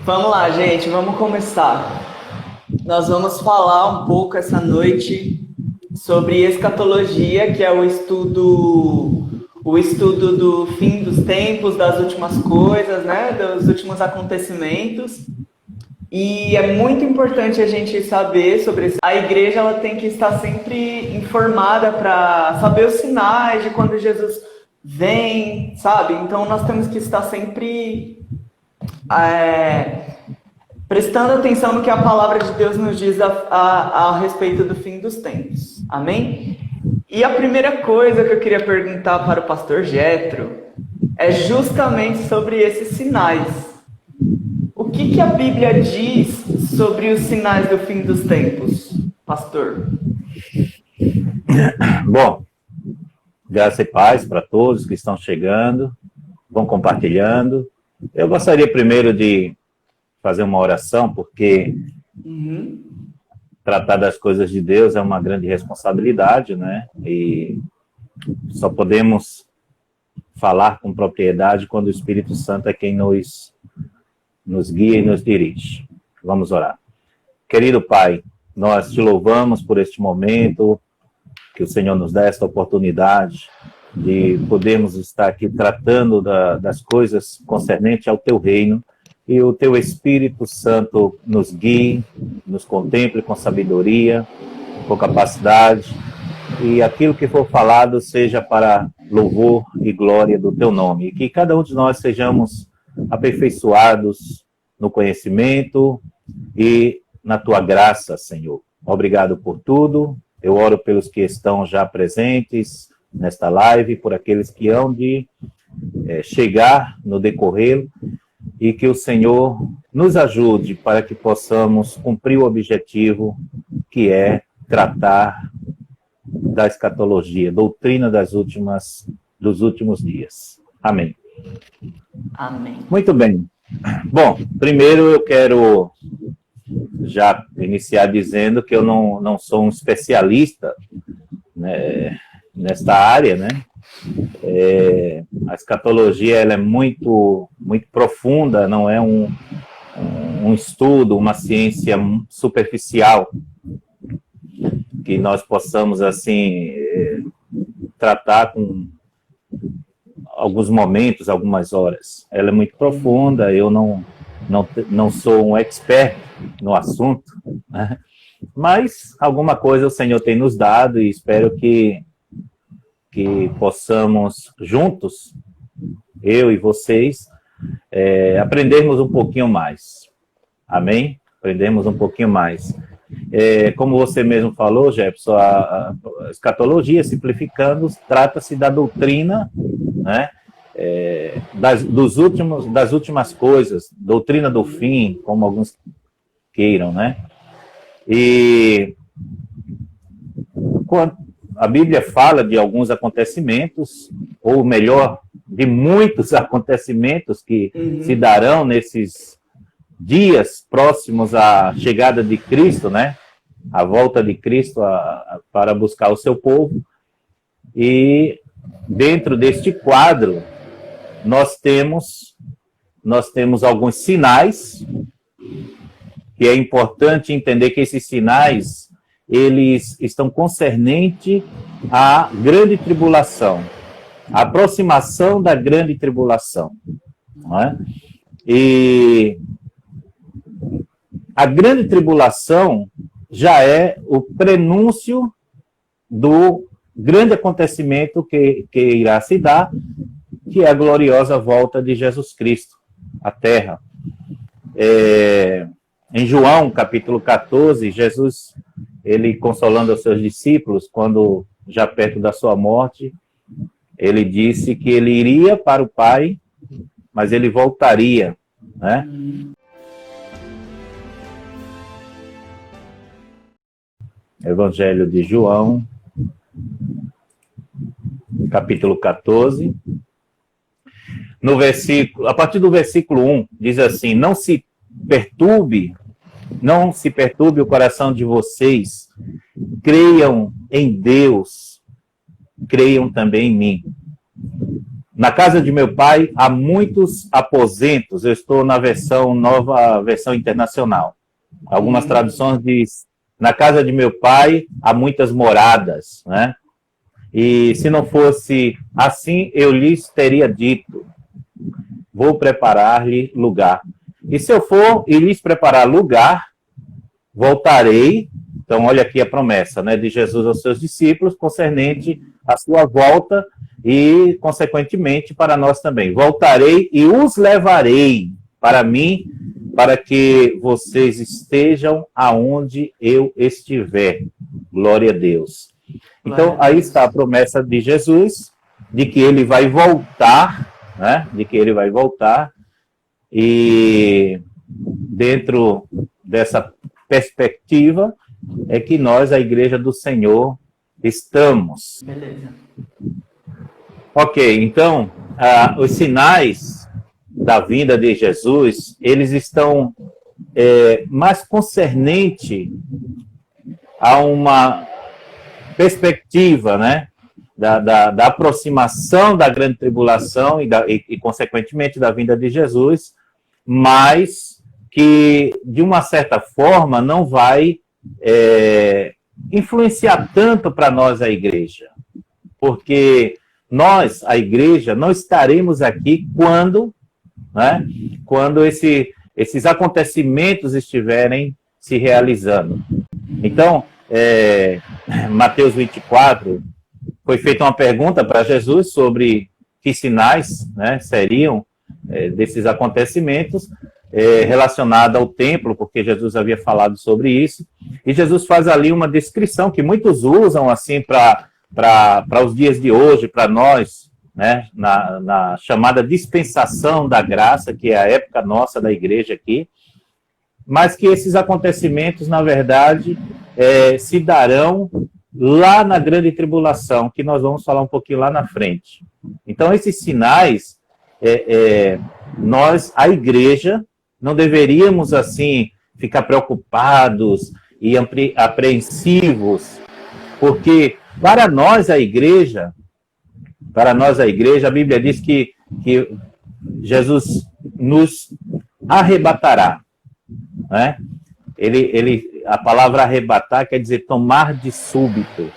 Vamos lá, gente, vamos começar. Nós vamos falar um pouco essa noite sobre escatologia, que é o estudo do fim dos tempos, das últimas coisas, né, dos últimos acontecimentos. E é muito importante a gente saber sobre isso. A igreja ela tem que estar sempre informada para saber os sinais de quando Jesus vem, sabe? Então nós temos que estar sempre prestando atenção no que a palavra de Deus nos diz a respeito do fim dos tempos. Amém? E a primeira coisa que eu queria perguntar para o pastor Jethro é justamente sobre esses sinais. O que a Bíblia diz sobre os sinais do fim dos tempos, pastor? Bom, graça e paz para todos que estão chegando, vão compartilhando. Eu gostaria primeiro de fazer uma oração, porque tratar das coisas de Deus é uma grande responsabilidade, né? E só podemos falar com propriedade quando o Espírito Santo é quem nos guia e nos dirige. Vamos orar. Querido Pai, nós te louvamos por este momento, que o Senhor nos dá esta oportunidade de podermos estar aqui tratando das coisas concernentes ao teu reino, e o teu Espírito Santo nos guie, nos contemple com sabedoria, com capacidade, e aquilo que for falado seja para louvor e glória do teu nome, e que cada um de nós sejamos aperfeiçoados no conhecimento e na tua graça, Senhor. Obrigado por tudo. Eu oro pelos que estão já presentes nesta live, por aqueles que hão de chegar no decorrer, e que o Senhor nos ajude para que possamos cumprir o objetivo, que é tratar da escatologia, doutrina dos últimos dias. Amém. Amém. Muito bem. Bom, primeiro eu quero já iniciar dizendo que eu não sou um especialista, né, nesta área, né? A escatologia ela é muito profunda, não é um estudo, uma ciência superficial que nós possamos assim tratar com alguns momentos, algumas horas. Ela é muito profunda, eu não sou um expert no assunto, né? Mas alguma coisa o Senhor tem nos dado e espero que possamos juntos, eu e vocês, aprendermos um pouquinho mais. Amém? Aprendermos um pouquinho mais. Como você mesmo falou, Jefferson, a escatologia, simplificando, trata-se da doutrina, né, das últimas coisas, doutrina do fim, como alguns queiram, né? E quando a Bíblia fala de alguns acontecimentos, ou melhor, de muitos acontecimentos que se darão nesses dias próximos à chegada de Cristo, né? A volta de Cristo para buscar o seu povo. E dentro deste quadro, nós temos alguns sinais, que é importante entender que esses sinais, eles estão concernentes à grande tribulação, a aproximação da grande tribulação, não é? E a grande tribulação já é o prenúncio do grande acontecimento que irá se dar, que é a gloriosa volta de Jesus Cristo à Terra. Em João, capítulo 14, Jesus, ele consolando os seus discípulos, quando já perto da sua morte, ele disse que ele iria para o Pai, mas ele voltaria, né? Evangelho de João, capítulo 14, a partir do versículo 1, diz assim: não se perturbe o coração de vocês, creiam em Deus, creiam também em mim. Na casa de meu pai há muitos aposentos. Eu estou na versão nova, versão internacional. Algumas traduções diz: na casa de meu pai há muitas moradas, né? E se não fosse assim, eu lhes teria dito: vou preparar-lhe lugar. E se eu for e lhes preparar lugar, voltarei. Então, olha aqui a promessa, né, de Jesus aos seus discípulos, concernente à sua volta e, consequentemente, para nós também. Voltarei e os levarei para mim, para que vocês estejam aonde eu estiver. Glória a Deus. Então, aí está a promessa de Jesus, de que ele vai voltar, né, de que ele vai voltar, e dentro dessa perspectiva é que nós, a Igreja do Senhor, estamos. Beleza. Ok, então, os sinais da vinda de Jesus, eles estão mais concernente a uma perspectiva, né, da aproximação da grande tribulação e, consequentemente, da vinda de Jesus, mas que, de uma certa forma, não vai influenciar tanto para nós, a igreja. Porque nós, a igreja, não estaremos aqui quando esses acontecimentos estiverem se realizando. Então, Mateus 24, foi feita uma pergunta para Jesus sobre que sinais, né, seriam desses acontecimentos, relacionado ao templo, porque Jesus havia falado sobre isso, e Jesus faz ali uma descrição que muitos usam assim para os dias de hoje, para nós, né, na chamada dispensação da graça, que é a época nossa da igreja aqui, mas que esses acontecimentos, na verdade, se darão lá na grande tribulação, que nós vamos falar um pouquinho lá na frente. Então, esses sinais, nós, a igreja, não deveríamos, assim, ficar preocupados e apreensivos, porque para nós, a igreja, a Bíblia diz que Jesus nos arrebatará, né? A palavra arrebatar quer dizer tomar de súbito.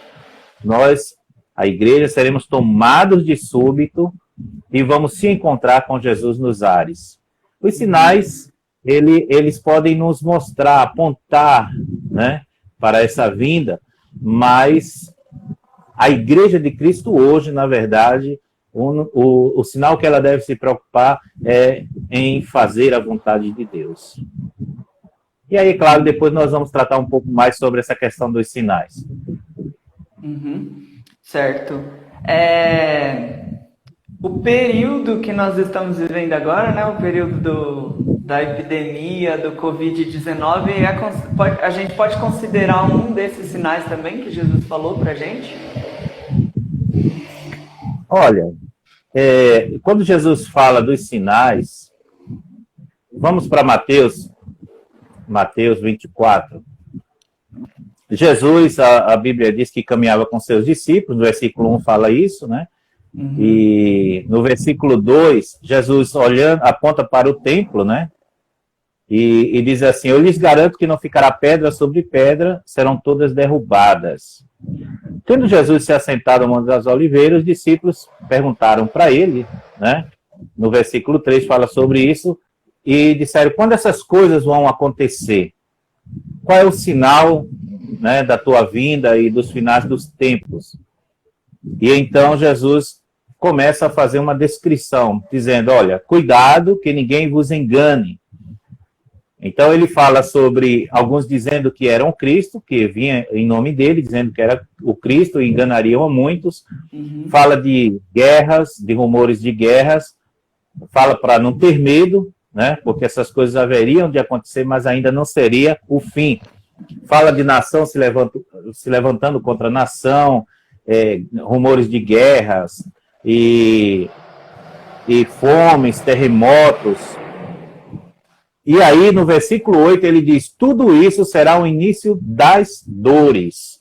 Nós, a igreja, seremos tomados de súbito e vamos se encontrar com Jesus nos ares. Os sinais, eles podem nos mostrar, apontar, né, para essa vinda, mas a igreja de Cristo hoje, na verdade, o sinal que ela deve se preocupar é em fazer a vontade de Deus. E aí, claro, depois nós vamos tratar um pouco mais sobre essa questão dos sinais. Certo. O período que nós estamos vivendo agora, né, o período da epidemia, do Covid-19, a gente pode considerar um desses sinais também que Jesus falou para a gente? Olha, quando Jesus fala dos sinais, vamos para Mateus 24. Jesus, a Bíblia diz que caminhava com seus discípulos, no versículo 1 fala isso, né? E no versículo 2, Jesus olhando, aponta para o templo, né? E diz assim: eu lhes garanto que não ficará pedra sobre pedra, serão todas derrubadas. Tendo Jesus se assentado ao Monte das Oliveiras, os discípulos perguntaram para ele, né? No versículo 3 fala sobre isso, e disseram: quando essas coisas vão acontecer? Qual é o sinal, né, da tua vinda e dos finais dos tempos? E então Jesus começa a fazer uma descrição, dizendo: olha, cuidado que ninguém vos engane. Então ele fala sobre alguns dizendo que eram Cristo, que vinha em nome dele, dizendo que era o Cristo e enganariam a muitos. Fala de guerras, de rumores de guerras, fala para não ter medo, né, porque essas coisas haveriam de acontecer, mas ainda não seria o fim. Fala de nação se levantando contra nação, rumores de guerras e fomes, terremotos. E aí, no versículo 8, ele diz: tudo isso será o início das dores.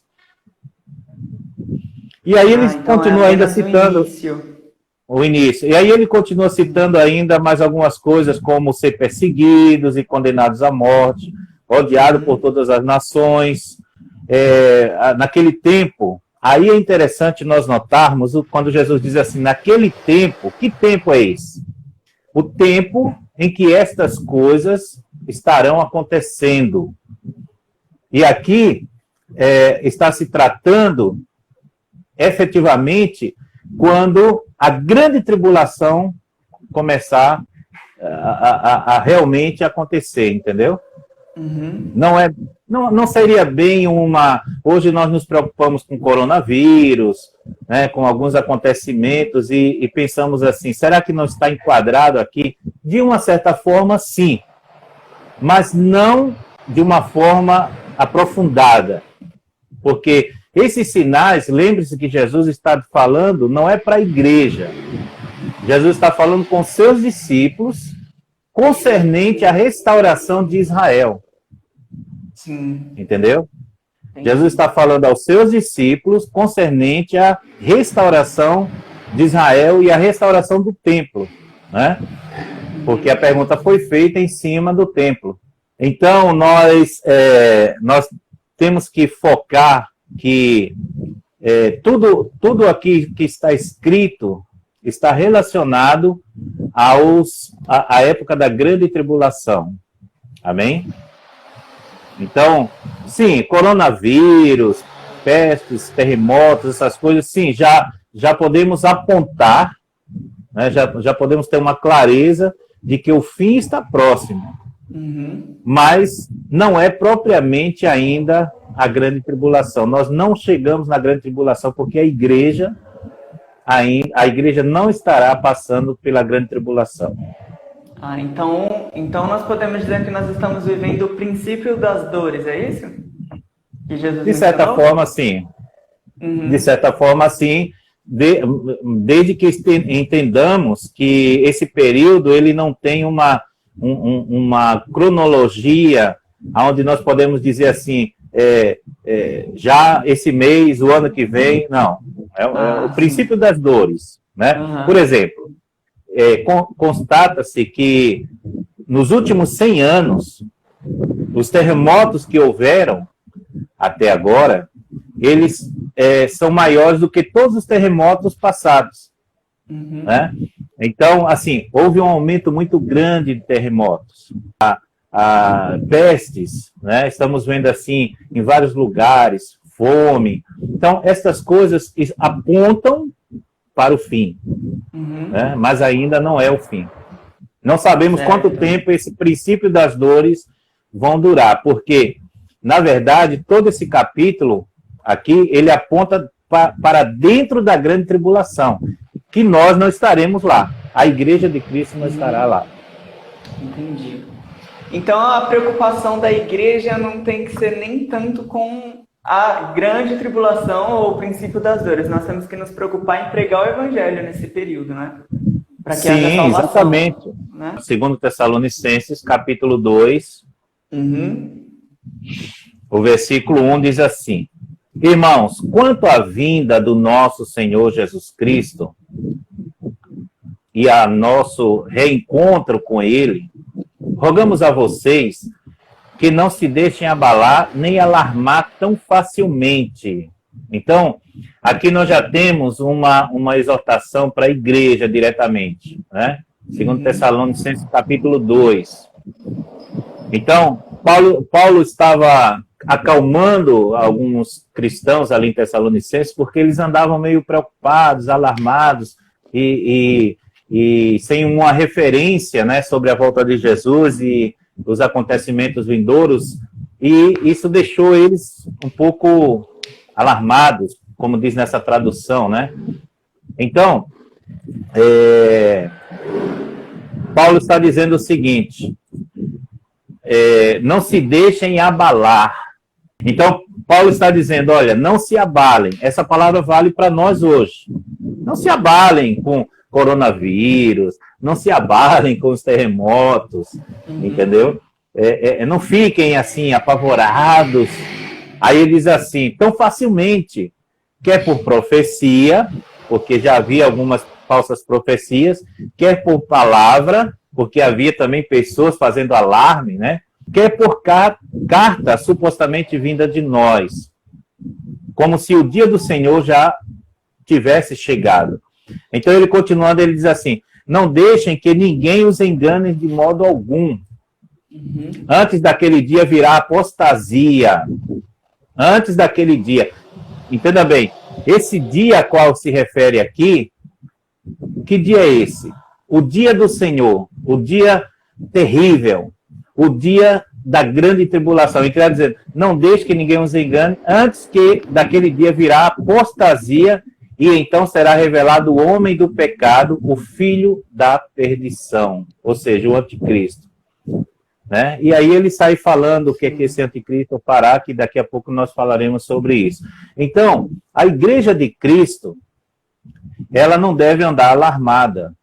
E aí ele então continua ainda citando... o início. E aí ele continua citando ainda mais algumas coisas, como ser perseguidos e condenados à morte, odiado por todas as nações. Naquele tempo, aí é interessante nós notarmos quando Jesus diz assim, naquele tempo, que tempo é esse? O tempo em que estas coisas estarão acontecendo. E aqui está se tratando, efetivamente, quando a grande tribulação começar a realmente acontecer, entendeu? Uhum. Não seria bem uma... Hoje nós nos preocupamos com coronavírus, né, com alguns acontecimentos e pensamos assim, será que não está enquadrado aqui? De uma certa forma, sim, mas não de uma forma aprofundada, porque esses sinais, lembre-se que Jesus está falando, não é para a igreja, Jesus está falando com seus discípulos concernente à restauração de Israel. Sim. Entendeu? Entendi. Jesus está falando aos seus discípulos concernente à restauração de Israel e à restauração do templo, né? Porque a pergunta foi feita em cima do templo. Então, nós temos que focar que tudo aqui que está escrito está relacionado à época da grande tribulação. Amém? Então, sim, coronavírus, pestes, terremotos, essas coisas, sim, já podemos apontar, né, já podemos ter uma clareza de que o fim está próximo. Uhum. Mas não é propriamente ainda a grande tribulação. Nós não chegamos na grande tribulação porque a igreja não estará passando pela grande tribulação. Então nós podemos dizer que nós estamos vivendo o princípio das dores, é isso? Que Jesus De certa mencionou? forma, sim. Uhum. De certa forma, sim. Desde que entendamos que esse período ele não tem uma cronologia onde nós podemos dizer assim, já esse mês, o ano que vem, não. É o princípio das dores, né? Uhum. Por exemplo, constata-se que nos últimos 100 anos, os terremotos que houveram até agora, eles são maiores do que todos os terremotos passados. Uhum. Né? Então, assim, houve um aumento muito grande de terremotos. Pestes, né? Estamos vendo assim em vários lugares, fome. Então, essas coisas apontam para o fim, né? Mas ainda não é o fim. Não sabemos quanto tempo esse princípio das dores vão durar, porque, na verdade, todo esse capítulo aqui, ele aponta para dentro da grande tribulação, que nós não estaremos lá. A igreja de Cristo não estará lá. Entendi. Então, a preocupação da igreja não tem que ser nem tanto com a grande tribulação ou o princípio das dores. Nós temos que nos preocupar em pregar o evangelho nesse período, né? Para que haja salvação, exatamente. Né? Segundo Tessalonicenses, capítulo 2, o versículo 1 diz assim: Irmãos, quanto à vinda do nosso Senhor Jesus Cristo e a nosso reencontro com Ele, rogamos a vocês que não se deixem abalar nem alarmar tão facilmente. Então, aqui nós já temos uma exortação para a igreja diretamente, né? Segundo Tessalonicenses, capítulo 2. Então, Paulo estava acalmando alguns cristãos ali em Tessalonicenses, porque eles andavam meio preocupados, alarmados, e sem uma referência, né, sobre a volta de Jesus e os acontecimentos vindouros, e isso deixou eles um pouco alarmados, como diz nessa tradução, né? Então, Paulo está dizendo o seguinte: não se deixem abalar. Então, Paulo está dizendo, olha, não se abalem. Essa palavra vale para nós hoje. Não se abalem com coronavírus, não se abalem com os terremotos, entendeu? Não fiquem assim, apavorados. Aí ele diz assim, tão facilmente, quer por profecia, porque já havia algumas falsas profecias, quer por palavra, porque havia também pessoas fazendo alarme, né? Quer por carta supostamente vinda de nós, como se o dia do Senhor já tivesse chegado. Então ele continuando, ele diz assim, não deixem que ninguém os engane de modo algum. Antes daquele dia virá apostasia. Antes daquele dia. Entenda bem, esse dia a qual se refere aqui, que dia é esse? O dia do Senhor, o dia terrível, o dia da grande tribulação. Ele quer dizer, não deixe que ninguém os engane, antes que daquele dia virá apostasia, e então será revelado o homem do pecado, o filho da perdição, ou seja, o anticristo. Né? E aí ele sai falando o que é que esse anticristo fará, que daqui a pouco nós falaremos sobre isso. Então, a igreja de Cristo, ela não deve andar alarmada.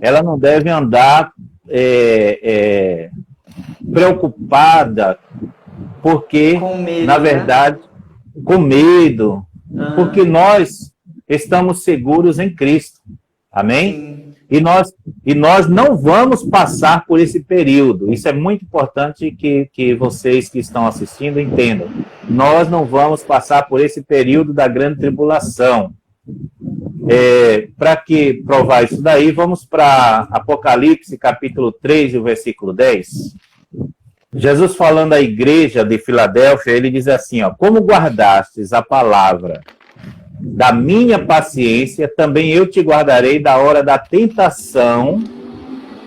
Ela não deve andar preocupada, porque, medo, na verdade, né? Com medo, porque nós estamos seguros em Cristo. Amém? Sim. E nós não vamos passar por esse período. Isso é muito importante que vocês que estão assistindo entendam. Nós não vamos passar por esse período da grande tribulação. Para que provar isso daí, vamos para Apocalipse, capítulo 3, e o versículo 10. Jesus falando à igreja de Filadélfia, ele diz assim, ó, como guardastes a palavra da minha paciência, também eu te guardarei da hora da tentação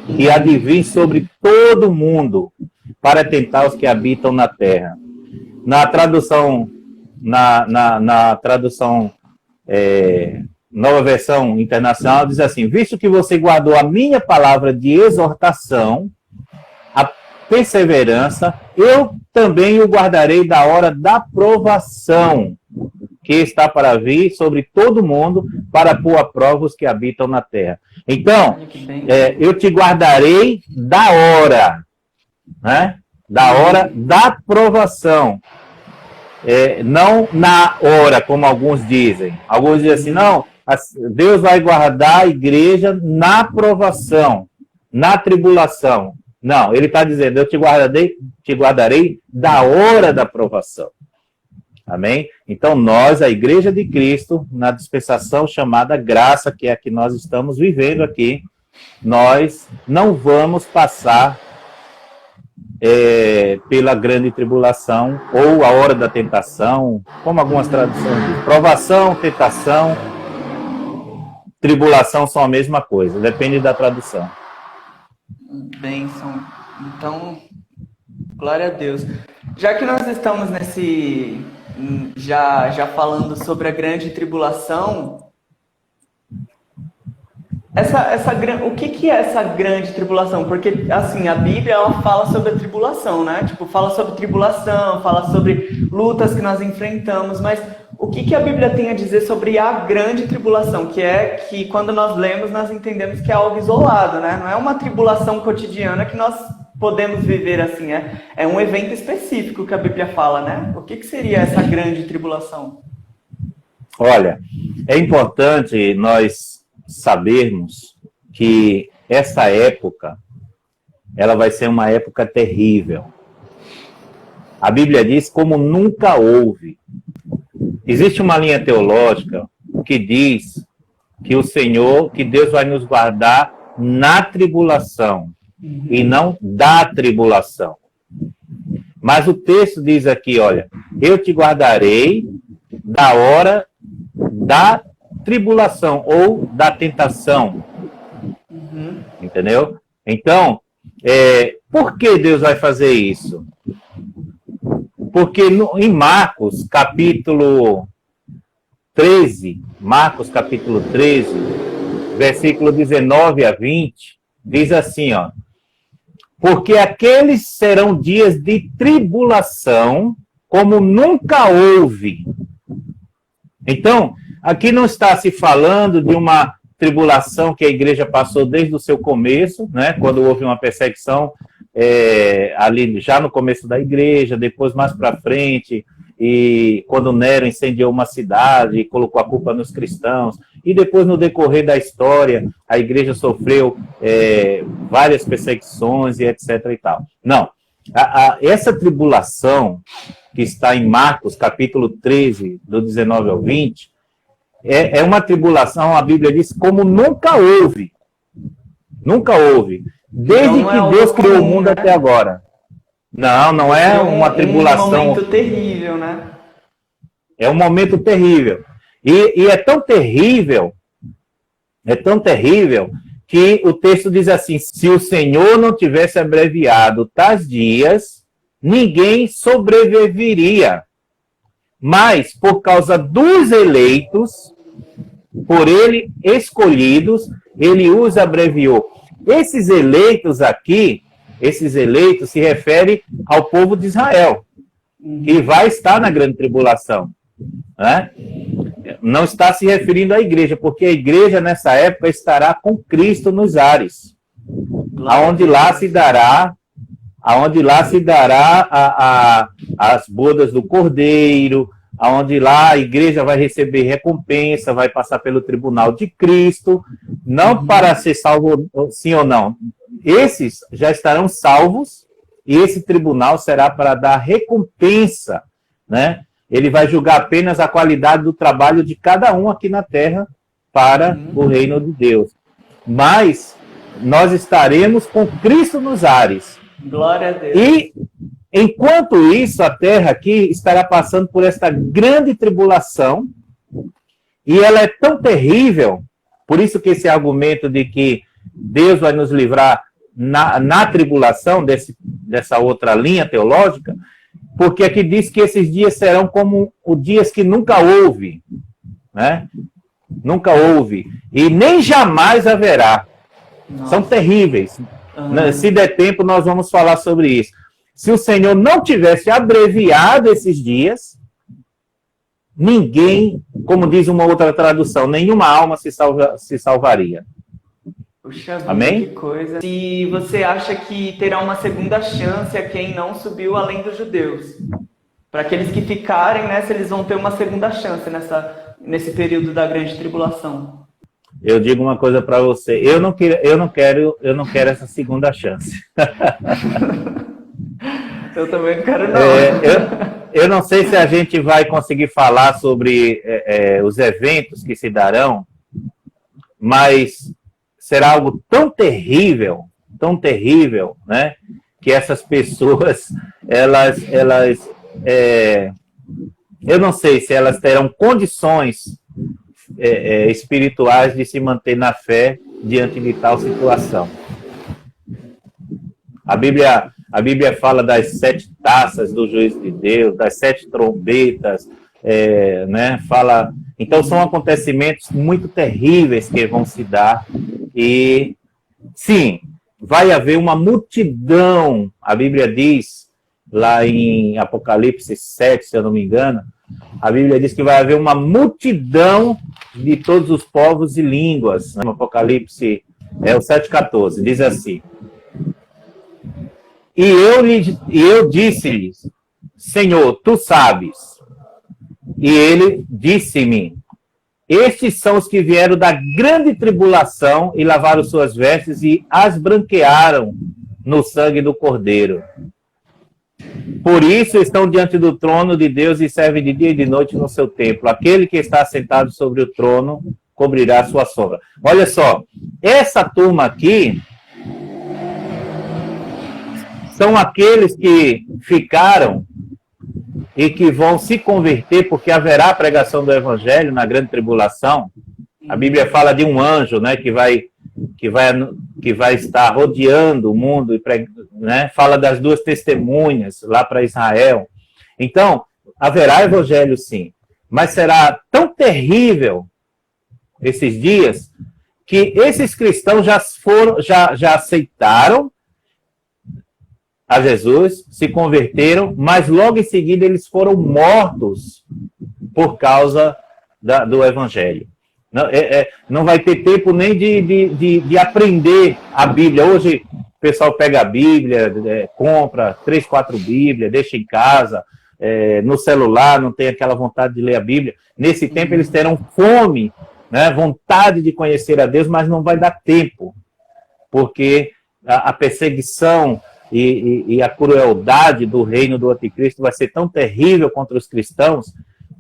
que advém sobre todo mundo, para tentar os que habitam na terra. Na tradução, na tradução Nova Versão Internacional, diz assim, visto que você guardou a minha palavra de exortação, a perseverança, eu também o guardarei da hora da provação, que está para vir sobre todo mundo, para pôr a prova os que habitam na terra. Então, eu te guardarei da hora, né? Da hora da provação. Não na hora, como alguns dizem. Alguns dizem assim, não, Deus vai guardar a igreja na provação, na tribulação. Não, ele está dizendo, eu te guardarei da hora da provação. Amém? Então nós, a Igreja de Cristo, na dispensação chamada graça, que é a que nós estamos vivendo aqui, nós não vamos passar pela grande tribulação, ou a hora da tentação, como algumas traduções dizem. Provação, tentação, tribulação são a mesma coisa, depende da tradução. Bênção. Então, glória a Deus. Já que nós estamos já falando sobre a grande tribulação, o que é essa grande tribulação? Porque, assim, a Bíblia, ela fala sobre a tribulação, né? Tipo, fala sobre tribulação, fala sobre lutas que nós enfrentamos, mas o que a Bíblia tem a dizer sobre a grande tribulação? Que é que, quando nós lemos, nós entendemos que é algo isolado, né? Não é uma tribulação cotidiana que nós podemos viver assim, é um evento específico que a Bíblia fala, né? O que seria essa grande tribulação? Olha, é importante nós sabermos que essa época, ela vai ser uma época terrível. A Bíblia diz como nunca houve. Existe uma linha teológica que diz que Deus vai nos guardar na tribulação e não da tribulação. Mas o texto diz aqui, olha, eu te guardarei da hora da tribulação ou da tentação. Entendeu? Então, por que Deus vai fazer isso? Porque em Marcos, capítulo 13, versículo 19 a 20, diz assim, ó, porque aqueles serão dias de tribulação, como nunca houve. Então, aqui não está se falando de uma tribulação que a igreja passou desde o seu começo, né? Quando houve uma perseguição ali já no começo da igreja, depois mais para frente, e quando Nero incendiou uma cidade e colocou a culpa nos cristãos, e depois no decorrer da história a igreja sofreu várias perseguições e etc. e tal. Não, essa tribulação que está em Marcos, capítulo 13, do 19 ao 20, é uma tribulação, a Bíblia diz, como nunca houve. Nunca houve. Desde então, que Deus criou o mundo, né, até agora. Não é uma tribulação. É um momento terrível, né? É um momento terrível. E é tão terrível que o texto diz assim: se o Senhor não tivesse abreviado tais dias, ninguém sobreviveria. Mas, por causa dos eleitos, por ele escolhidos, ele os abreviou. Esses eleitos aqui, se referem ao povo de Israel, que vai estar na grande tribulação, né? Não está se referindo à igreja, porque a igreja nessa época estará com Cristo nos ares, aonde lá se dará as bodas do Cordeiro, aonde lá a igreja vai receber recompensa, vai passar pelo tribunal de Cristo, não para ser salvo sim ou não. Esses já estarão salvos e esse tribunal será para dar recompensa, né? Ele vai julgar apenas a qualidade do trabalho de cada um aqui na terra para o reino de Deus. Mas nós estaremos com Cristo nos ares. Glória a Deus. E enquanto isso, a terra aqui estará passando por esta grande tribulação, e ela é tão terrível, por isso que esse argumento de que Deus vai nos livrar na tribulação, dessa outra linha teológica, porque aqui diz que esses dias serão como os dias que nunca houve, né? Nunca houve, e nem jamais haverá. Nossa. São terríveis. Se der tempo, nós vamos falar sobre isso. Se o Senhor não tivesse abreviado esses dias, ninguém, como diz uma outra tradução, nenhuma alma se salvaria. Puxa vida, amém? Que coisa. Se você acha que terá uma segunda chance a quem não subiu além dos judeus, para aqueles que ficarem, né, se eles vão ter uma segunda chance nesse período da grande tribulação. Eu digo uma coisa para você, eu não quero essa segunda chance. Eu também não quero, não. Eu não sei se a gente vai conseguir falar sobre os eventos que se darão, mas será algo tão terrível, né, que essas pessoas, eu não sei se elas terão condições espirituais de se manter na fé diante de tal situação. A Bíblia fala das 7 taças do juízo de Deus, das 7 trombetas, né? Então são acontecimentos muito terríveis que vão se dar e, sim, vai haver uma multidão, a Bíblia diz, lá em Apocalipse 7, se eu não me engano, a Bíblia diz que vai haver uma multidão de todos os povos e línguas. No Apocalipse, o 7,14, diz assim: E eu disse-lhes, Senhor, tu sabes. E ele disse-me, estes são os que vieram da grande tribulação e lavaram suas vestes e as branquearam no sangue do Cordeiro. Por isso estão diante do trono de Deus e servem de dia e de noite no seu templo. Aquele que está sentado sobre o trono cobrirá a sua sombra. Olha só, essa turma aqui são aqueles que ficaram e que vão se converter, porque haverá a pregação do Evangelho na grande tribulação. A Bíblia fala de um anjo, né, que vai estar rodeando o mundo, né, fala das 2 testemunhas lá para Israel. Então, haverá Evangelho sim, mas será tão terrível esses dias que esses cristãos já aceitaram a Jesus, se converteram, mas logo em seguida eles foram mortos por causa do Evangelho. Não vai ter tempo nem de aprender a Bíblia. Hoje o pessoal pega a Bíblia, compra 3, 4 Bíblias, deixa em casa, no celular, não tem aquela vontade de ler a Bíblia. Nesse tempo eles terão fome né, vontade de conhecer a Deus, mas não vai dar tempo, porque a perseguição e a crueldade do reino do anticristo vai ser tão terrível contra os cristãos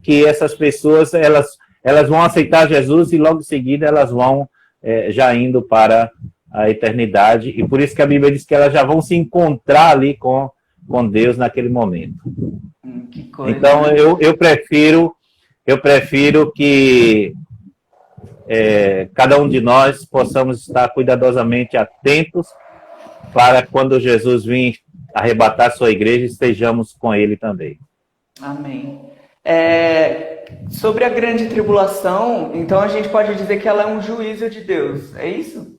que essas pessoas elas vão aceitar Jesus e logo em seguida elas vão já indo para a eternidade, e por isso que a Bíblia diz que elas já vão se encontrar ali com Deus naquele momento. Que coisa, então né? eu prefiro que cada um de nós possamos estar cuidadosamente atentos para quando Jesus vir arrebatar sua igreja, estejamos com ele também. Amém. Sobre a grande tribulação, então a gente pode dizer que ela é um juízo de Deus, é isso?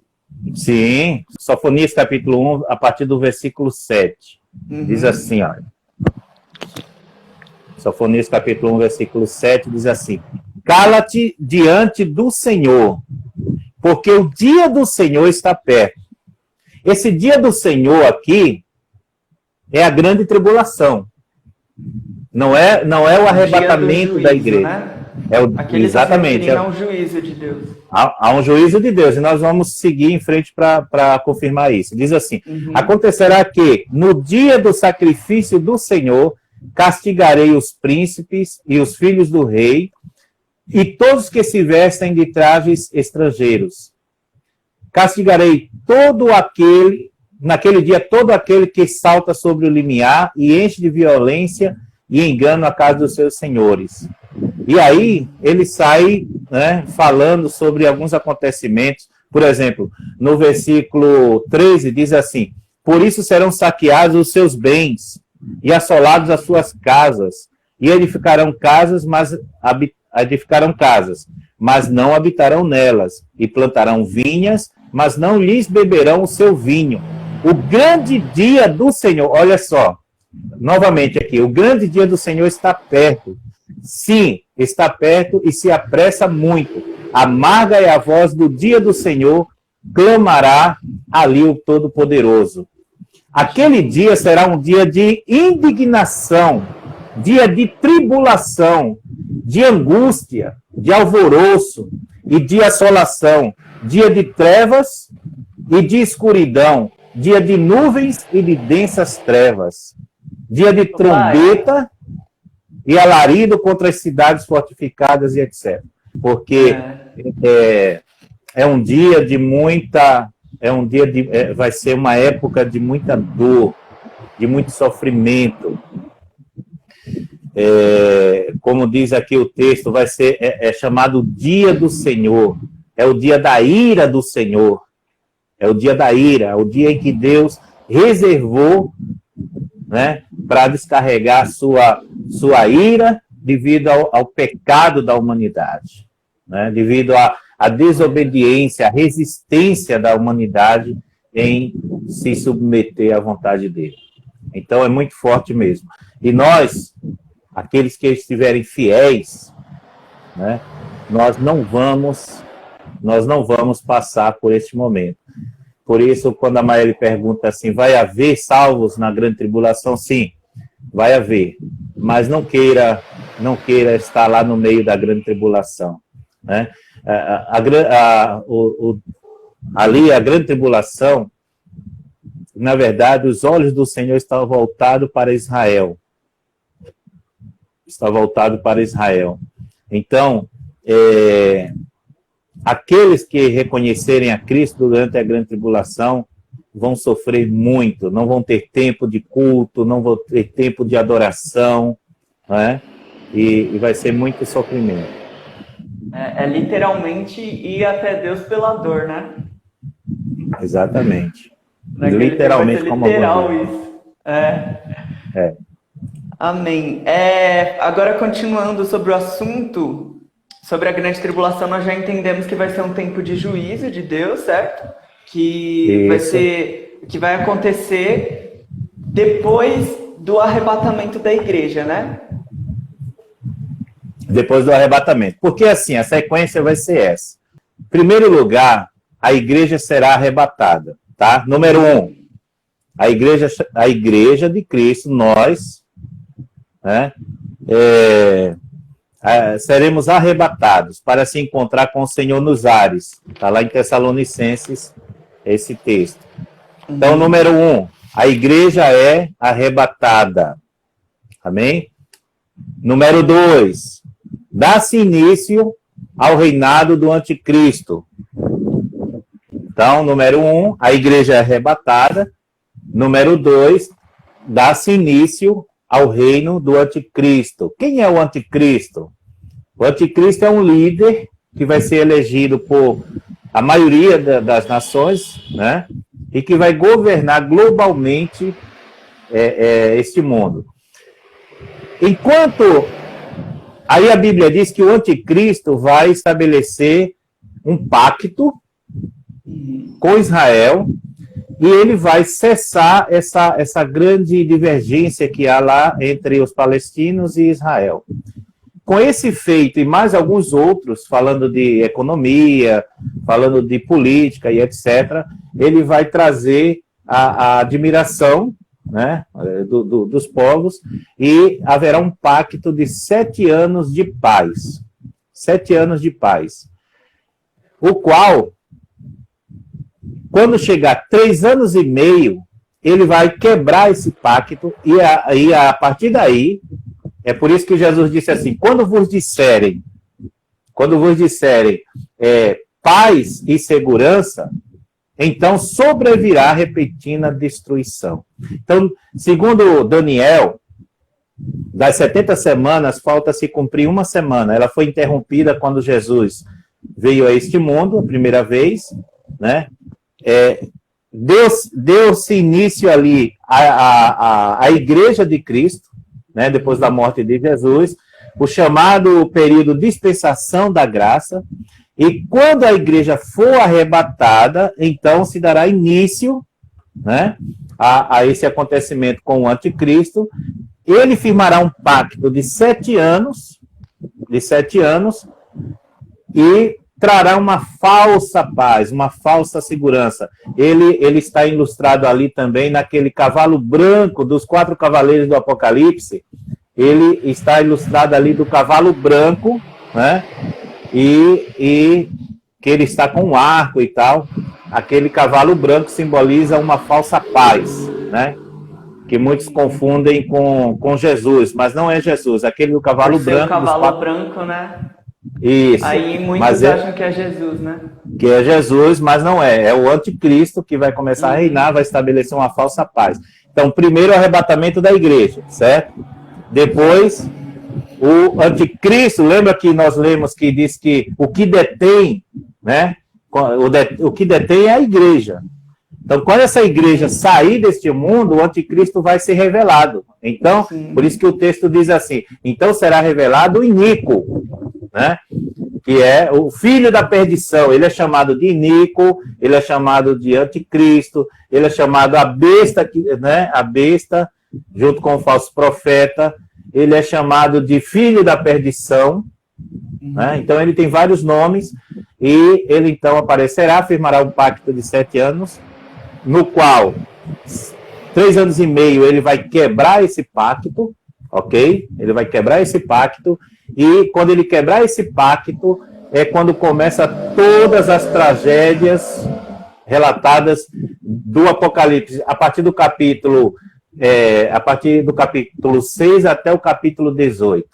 Sim, Sofonias capítulo 1, a partir do versículo 7. Diz assim, olha. Sofonias capítulo 1, versículo 7, diz assim: cala-te diante do Senhor, porque o dia do Senhor está perto. Esse dia do Senhor aqui é a grande tribulação. Não é o arrebatamento juízo, da igreja. Né? Exatamente. Há um juízo de Deus. Há um juízo de Deus, e nós vamos seguir em frente para confirmar isso. Diz assim: acontecerá que, no dia do sacrifício do Senhor, castigarei os príncipes e os filhos do rei, e todos que se vestem de trajes estrangeiros. Castigarei naquele dia, todo aquele que salta sobre o limiar e enche de violência e engano a casa dos seus senhores. E aí, ele sai, né, falando sobre alguns acontecimentos. Por exemplo, no versículo 13, diz assim: por isso serão saqueados os seus bens e assolados as suas casas, e edificarão casas, mas não habitarão nelas, e plantarão vinhas, mas não lhes beberão o seu vinho. O grande dia do Senhor, olha só, novamente aqui, o grande dia do Senhor está perto. Sim, está perto e se apressa muito. Amarga é a voz do dia do Senhor, clamará ali o Todo-Poderoso. Aquele dia será um dia de indignação, dia de tribulação, de angústia, de alvoroço e de assolação, dia de trevas e de escuridão, dia de nuvens e de densas trevas, dia de trombeta e alarido contra as cidades fortificadas e etc. Porque é um dia de muita... vai ser uma época de muita dor, de muito sofrimento. Como diz aqui o texto, vai ser chamado Dia do Senhor. É o dia da ira do Senhor. É o dia da ira, o dia em que Deus reservou, né, para descarregar sua ira devido ao pecado da humanidade, né, devido à desobediência, à resistência da humanidade em se submeter à vontade dele. Então é muito forte mesmo. E nós, aqueles que estiverem fiéis, né, nós não vamos passar por este momento. Por isso, quando a Maíra pergunta assim, vai haver salvos na grande tribulação? Sim, vai haver. Mas não queira estar lá no meio da grande tribulação, né? Ali a grande tribulação, na verdade, os olhos do Senhor estão voltados para Israel. Está voltado para Israel. Então, aqueles que reconhecerem a Cristo durante a grande tribulação vão sofrer muito, não vão ter tempo de culto, não vão ter tempo de adoração, né? E vai ser muito sofrimento. Literalmente ir até Deus pela dor, né? Exatamente. Literalmente como literal isso. Amém. Agora, continuando sobre o assunto, sobre a grande tribulação, nós já entendemos que vai ser um tempo de juízo de Deus, certo? Que vai acontecer depois do arrebatamento da igreja, né? Depois do arrebatamento. Porque assim, a sequência vai ser essa. Em primeiro lugar, a igreja será arrebatada, tá? Número 1, a igreja de Cristo, nós, né? seremos arrebatados para se encontrar com o Senhor nos ares. Está lá em Tessalonicenses esse texto. Então, número 1, a igreja é arrebatada. Amém? Número 2, dá-se início ao reinado do anticristo. Então, número 1, a igreja é arrebatada. Número 2, dá-se início ao reino do anticristo. Quem é o anticristo? O anticristo é um líder que vai ser elegido por a maioria das nações, né? E que vai governar globalmente este mundo. Enquanto... Aí a Bíblia diz que o anticristo vai estabelecer um pacto com Israel e ele vai cessar essa grande divergência que há lá entre os palestinos e Israel. Com esse feito e mais alguns outros, falando de economia, falando de política e etc., ele vai trazer a admiração, né, dos povos, e haverá um pacto de 7 anos de paz. 7 anos de paz. O qual, quando chegar 3 anos e meio, ele vai quebrar esse pacto, e a partir daí, é por isso que Jesus disse assim, quando vos disserem paz e segurança, então sobrevirá repentina destruição. Então, segundo Daniel, das 70 semanas, falta se cumprir 1 semana. Ela foi interrompida quando Jesus veio a este mundo, a primeira vez, né? Deu-se início ali à Igreja de Cristo, né? Depois da morte de Jesus, o chamado período dispensação da graça. E quando a igreja for arrebatada, então se dará início, né, a esse acontecimento com o anticristo. Ele firmará um pacto de 7 anos, e trará uma falsa paz, uma falsa segurança. Ele está ilustrado ali também naquele cavalo branco dos 4 cavaleiros do Apocalipse. Ele está ilustrado ali do cavalo branco, né? E que ele está com um arco e tal. Aquele cavalo branco simboliza uma falsa paz, né? Que muitos confundem com Jesus, mas não é Jesus. Aquele do cavalo branco. O cavalo branco, né? Isso. Aí muitos acham que é Jesus, né? Que é Jesus, mas não é. É o anticristo que vai começar a reinar, vai estabelecer uma falsa paz. Então, primeiro o arrebatamento da igreja, certo? Depois, o anticristo, lembra que nós lemos que diz que o que detém, né? O que detém é a igreja. Então, quando essa igreja sair deste mundo, o anticristo vai ser revelado. Então, sim, por isso que o texto diz assim, então será revelado o iníquo, né? Que é o filho da perdição. Ele é chamado de iníquo, ele é chamado de anticristo, ele é chamado a besta, né? A besta, junto com o falso profeta. Ele é chamado de filho da perdição, né? Então ele tem vários nomes, e ele então aparecerá, firmará um pacto de 7 anos, no qual 3 anos e meio ele vai quebrar esse pacto, ok? Ele vai quebrar esse pacto, e quando ele quebrar esse pacto, é quando começa todas as tragédias relatadas do Apocalipse, a partir do capítulo 6 até o capítulo 18,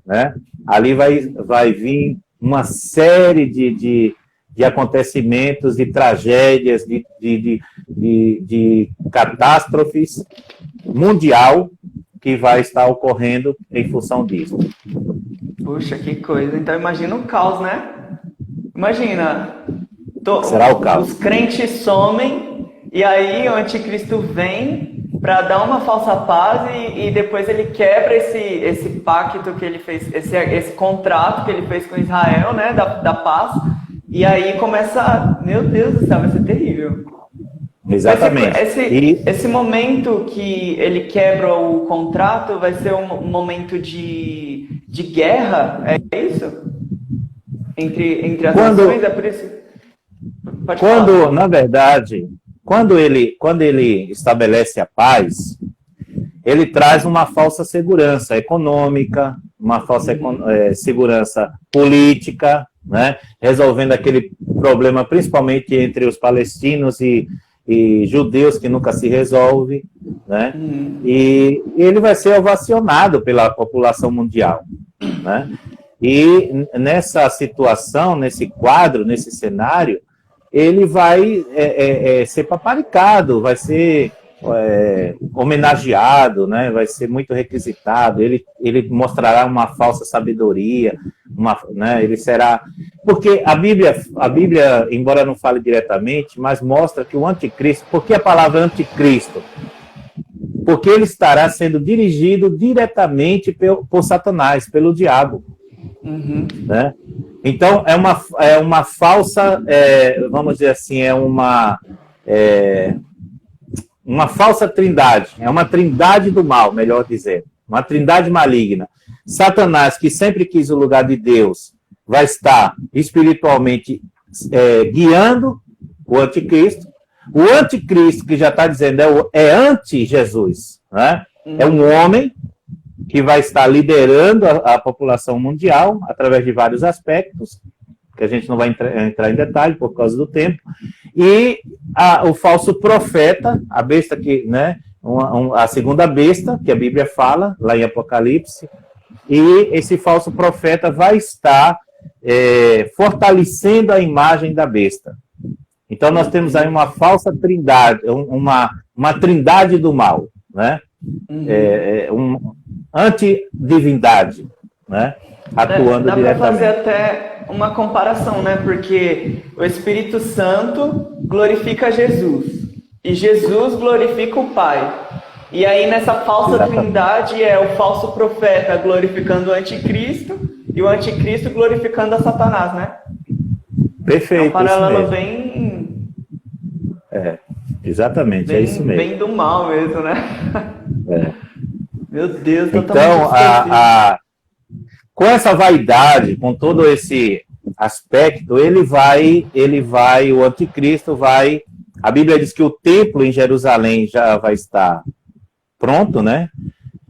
né? Ali vai vir uma série de acontecimentos, de tragédias, de catástrofes mundial que vai estar ocorrendo em função disso. Puxa, que coisa. Então imagina o caos, né? Imagina, será o caos. Os crentes somem, e aí o anticristo vem para dar uma falsa paz, e depois ele quebra esse pacto que ele fez, esse contrato que ele fez com Israel, né, da paz, e aí começa, meu Deus do céu, vai ser terrível. Exatamente. Esse momento que ele quebra o contrato vai ser um momento de guerra, é isso? Entre as nações, é por isso? Pode falar. Na verdade, quando ele estabelece a paz, ele traz uma falsa segurança econômica, segurança política, né? Resolvendo aquele problema principalmente entre os palestinos e judeus que nunca se resolve, né? E ele vai ser ovacionado pela população mundial, né? E nessa situação, nesse quadro, nesse cenário, ele vai ser paparicado, vai ser homenageado, né? Vai ser muito requisitado, ele mostrará uma falsa sabedoria, né? Ele será... Porque a Bíblia, embora não fale diretamente, mas mostra que o anticristo... Por que a palavra anticristo? Porque ele estará sendo dirigido diretamente por Satanás, pelo diabo. Né? Então, é uma falsa, vamos dizer assim, uma falsa trindade, é uma trindade do mal, melhor dizendo, uma trindade maligna. Satanás, que sempre quis o lugar de Deus, vai estar espiritualmente guiando o anticristo. O anticristo, que já está dizendo, é anti-Jesus, né? É um homem que vai estar liderando a população mundial através de vários aspectos, que a gente não vai entrar em detalhe por causa do tempo, e o falso profeta, a besta que, né, a segunda besta, que a Bíblia fala, lá em Apocalipse, e esse falso profeta vai estar fortalecendo a imagem da besta. Então nós temos aí uma falsa trindade, uma trindade do mal, né? Antidivindade, né? Atuando dá diretamente. Dá para fazer até uma comparação, né? Porque o Espírito Santo glorifica Jesus e Jesus glorifica o Pai. E aí nessa falsa trindade é o falso profeta glorificando o anticristo e o anticristo glorificando a Satanás, né? Perfeito. É um paralelo bem... exatamente, bem, é isso mesmo. Bem do mal mesmo, né? Meu Deus, então, com essa vaidade, com todo esse aspecto, o anticristo vai... A Bíblia diz que o templo em Jerusalém já vai estar pronto, né?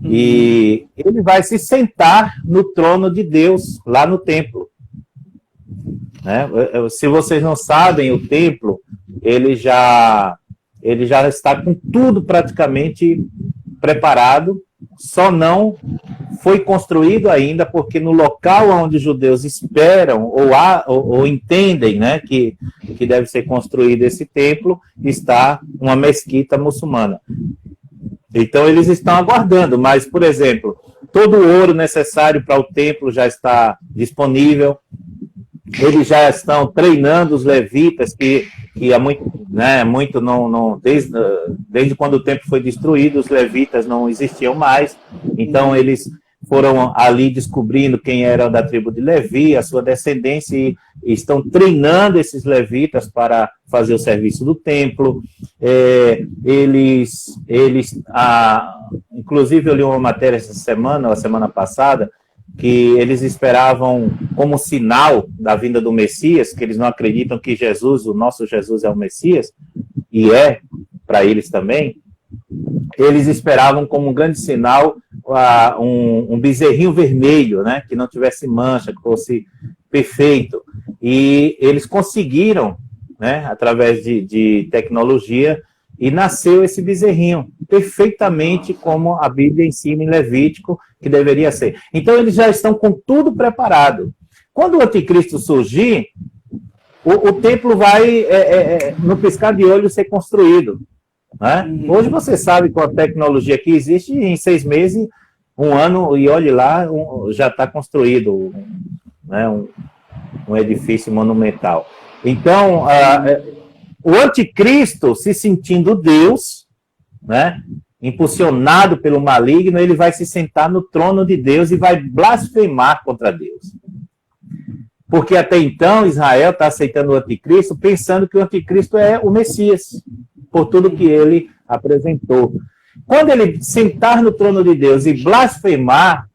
E ele vai se sentar no trono de Deus, lá no templo. Né? Se vocês não sabem, o templo, ele já está com tudo praticamente preparado, só não foi construído ainda, porque no local onde os judeus esperam ou entendem, né, que deve ser construído esse templo, está uma mesquita muçulmana. Então eles estão aguardando, mas, por exemplo, todo o ouro necessário para o templo já está disponível. Eles já estão treinando os levitas, que há muito não desde quando o templo foi destruído, os levitas não existiam mais. Então eles foram ali descobrindo quem era da tribo de Levi, a sua descendência, e estão treinando esses levitas para fazer o serviço do templo. Inclusive eu li uma matéria essa semana, ou a semana passada, que eles esperavam como sinal da vinda do Messias, que eles não acreditam que Jesus, o nosso Jesus, é o Messias, e para eles também. Eles esperavam como um grande sinal um bezerrinho vermelho, né, que não tivesse mancha, que fosse perfeito. E eles conseguiram, né, através de tecnologia, e nasceu esse bezerrinho, perfeitamente como a Bíblia ensina em Levítico que deveria ser. Então eles já estão com tudo preparado. Quando o anticristo surgir, o templo vai, no piscar de olho, ser construído. Né? Hoje você sabe, com a tecnologia que existe, em 6 meses, 1 ano, e olhe lá, já está construído, né, um edifício monumental. Então, o anticristo, se sentindo Deus, né, impulsionado pelo maligno, ele vai se sentar no trono de Deus e vai blasfemar contra Deus. Porque até então Israel está aceitando o anticristo, pensando que o anticristo é o Messias, por tudo que ele apresentou. Quando ele sentar no trono de Deus e blasfemar,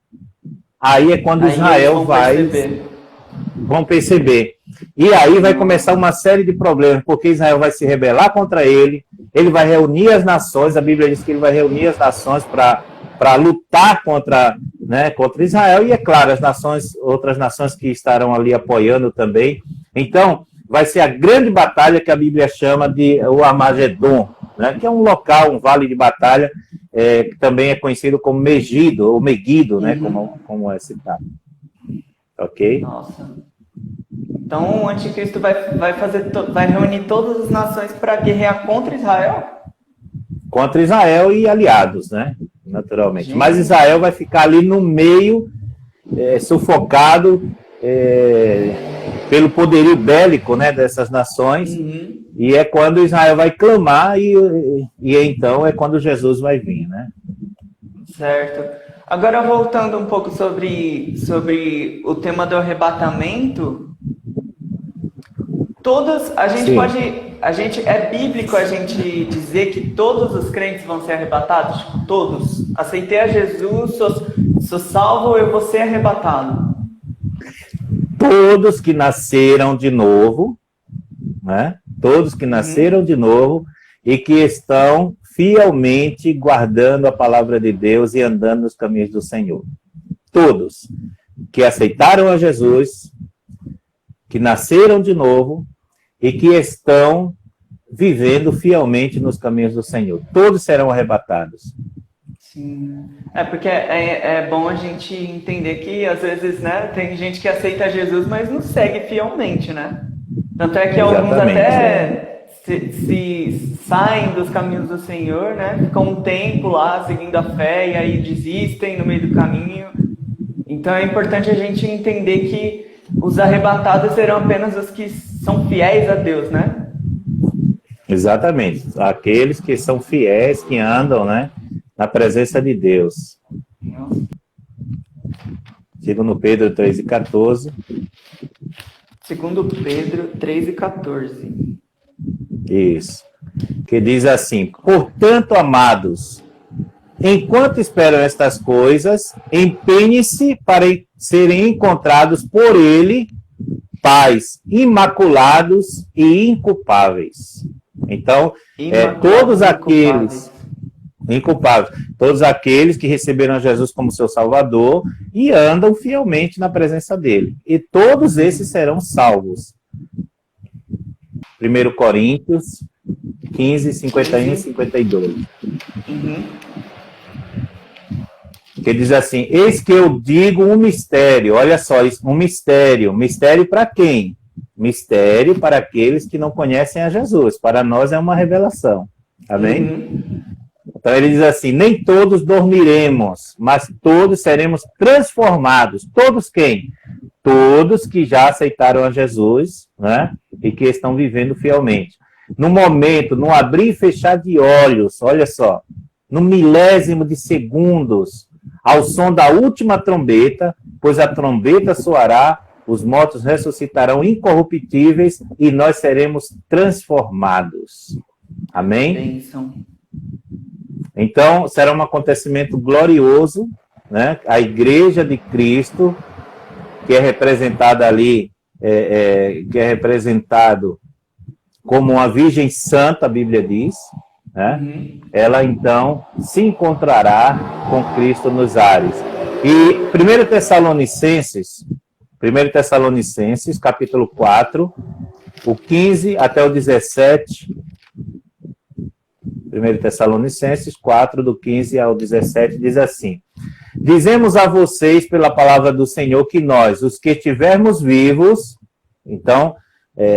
aí é quando Israel vão perceber. E aí vai começar uma série de problemas, porque Israel vai se rebelar contra ele vai reunir as nações, a Bíblia diz que ele vai reunir as nações para lutar contra né, contra Israel, e é claro, as nações, outras nações que estarão ali apoiando também. Então, vai ser a grande batalha que a Bíblia chama de o Armagedon, né, que é um local, um vale de batalha, que também é conhecido como Megido, ou Meguido, né, como é citado. Ok? Nossa. Então o anticristo vai reunir todas as nações para guerrear contra Israel? Contra Israel e aliados, né? Naturalmente. Gente. Mas Israel vai ficar ali no meio, sufocado pelo poderio bélico, né, dessas nações. E é quando Israel vai clamar e então é quando Jesus vai vir, né? Certo. Agora, voltando um pouco sobre o tema do arrebatamento, é bíblico a gente dizer que todos os crentes vão ser arrebatados? Tipo, todos. Aceitei a Jesus, sou salvo, eu vou ser arrebatado. Todos que nasceram de novo, né? Todos que nasceram de novo e que estão fielmente guardando a palavra de Deus e andando nos caminhos do Senhor. Todos que aceitaram a Jesus, que nasceram de novo e que estão vivendo fielmente nos caminhos do Senhor. Todos serão arrebatados. Sim. Porque é bom a gente entender que, às vezes, né, tem gente que aceita Jesus, mas não segue fielmente, né? Tanto é que alguns até se saem dos caminhos do Senhor, né? Ficam um tempo lá seguindo a fé e aí desistem no meio do caminho. Então é importante a gente entender que os arrebatados serão apenas os que são fiéis a Deus, né? Exatamente. Aqueles que são fiéis, que andam, né, na presença de Deus. Segundo Pedro 3:14. Segundo Pedro 3:14. Isso. Que diz assim: portanto, amados, enquanto esperam estas coisas, empenhem-se para serem encontrados por ele, pais imaculados e inculpáveis. Então, todos aqueles inculpáveis, todos aqueles que receberam Jesus como seu Salvador e andam fielmente na presença dele. E todos esses serão salvos. 1 Coríntios 15, 51 e 52. Que diz assim: eis que eu digo um mistério. Olha só, um mistério. Mistério para quem? Mistério para aqueles que não conhecem a Jesus. Para nós é uma revelação. Amém? Então ele diz assim: nem todos dormiremos, mas todos seremos transformados. Todos quem? Todos que já aceitaram a Jesus, né? E que estão vivendo fielmente. No momento, no abrir e fechar de olhos, olha só, no milésimo de segundos, ao som da última trombeta, pois a trombeta soará, os mortos ressuscitarão incorruptíveis e nós seremos transformados. Amém? Bênção. Então, será um acontecimento glorioso, né? A Igreja de Cristo, que é representada ali, que é representado como uma Virgem Santa, a Bíblia diz, né? Ela então se encontrará com Cristo nos ares. E 1 Tessalonicenses, capítulo 4, o 15 até o 17. 1 Tessalonicenses 4, do 15 ao 17, diz assim: dizemos a vocês pela palavra do Senhor que nós, os que estivermos vivos, então,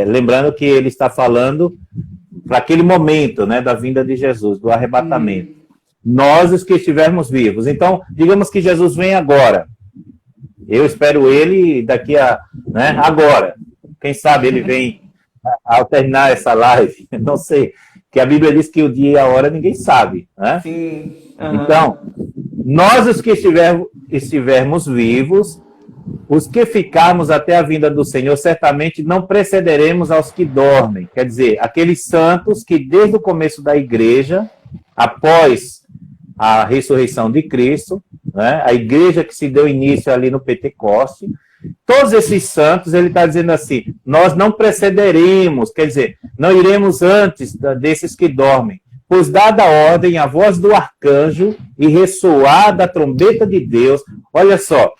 lembrando que ele está falando para aquele momento, né, da vinda de Jesus, do arrebatamento. Nós, os que estivermos vivos. Então, digamos que Jesus vem agora. Eu espero ele daqui a... né, agora. Quem sabe ele vem ao terminar essa live. Não sei. Que a Bíblia diz que o dia e a hora ninguém sabe. Né? Sim. Então, nós, os que estivermos vivos, os que ficarmos até a vinda do Senhor, certamente não precederemos aos que dormem. Quer dizer, aqueles santos que desde o começo da igreja, após a ressurreição de Cristo, né, a igreja que se deu início ali no Pentecoste, todos esses santos, ele está dizendo assim, nós não precederemos, quer dizer, não iremos antes desses que dormem, pois dada a ordem, a voz do arcanjo e ressoada a trombeta de Deus. Olha só,